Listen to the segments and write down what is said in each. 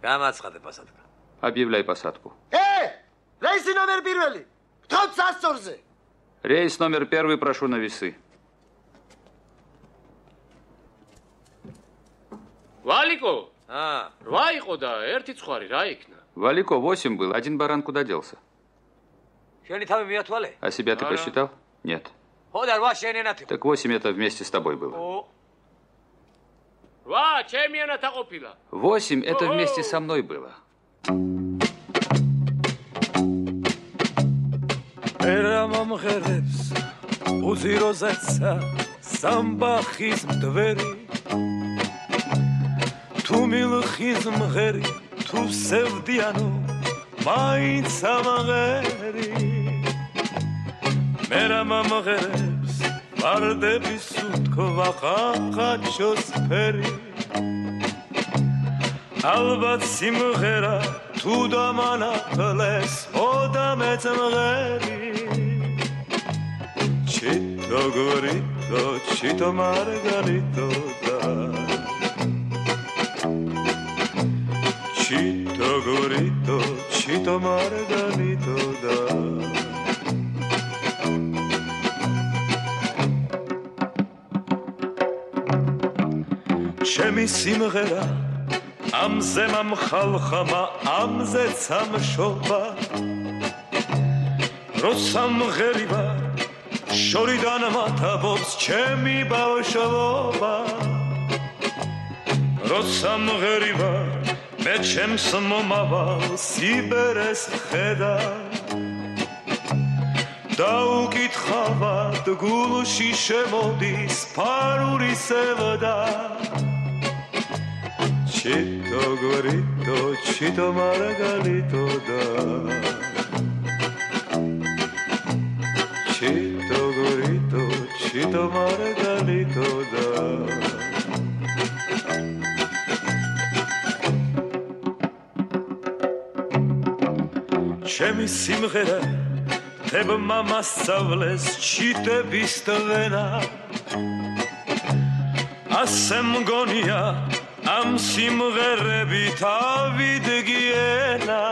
Გამაცხადე посадка. Объявляй посадку. Рейс номер 1. Тот засторзе. Рейс номер 1 прошу на весы. Валико? Რა იყო და ერთი ცხარი რა იქნა? Валико 8 был, один баран куда делся? შენი თავი მიათვალე? А себя ты посчитал? Нет. ხო და 8 შენი ენათი. Так 8 это вместе с тобой было. 8 ჩემი ენათა ყოფილა. 8 это вместе со мной было. Эрамамღერებს უზიროზეცა სამბახის მდვერი თუ მილხის მღერი თუ სევდიანო მაინც ამღერი მერამამღერებს ვარდების უთქვა ხაჩოს ფერი ალბათ სიმღერა თუ დამანახლეს ოდამეც მღერი Chito gorito, chito margarito da Chito gorito, chito margarito da Chemi simghera amze mamkhalkhama amze tsamshoba Rosam gheriba შორიდან მათაბობს ჩემი ბავშვობა როცა მღერივა მე ჩემს მომავალ სიბერეს ხედა დაუკითხავად გულში შემოდის ფარული სევდა ჩიტო გორიტო ჩიტო მარგალიტო და Chito gorito, chito margarito da Chemi simghera teb mama savles chite bistevena Asem gonia am simgherebit avidgiena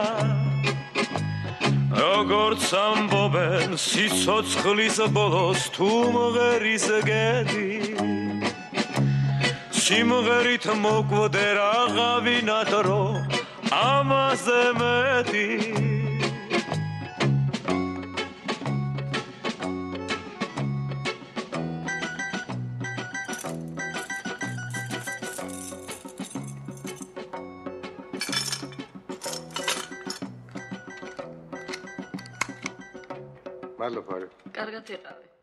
როგორც ამბობენ სიცოცხლის ბოლოს თუ მღერის გედი სიმღერით მოკვდე რაღაცნაირად რომ ამაზე მეტი მადლობა. კარგად იყავი.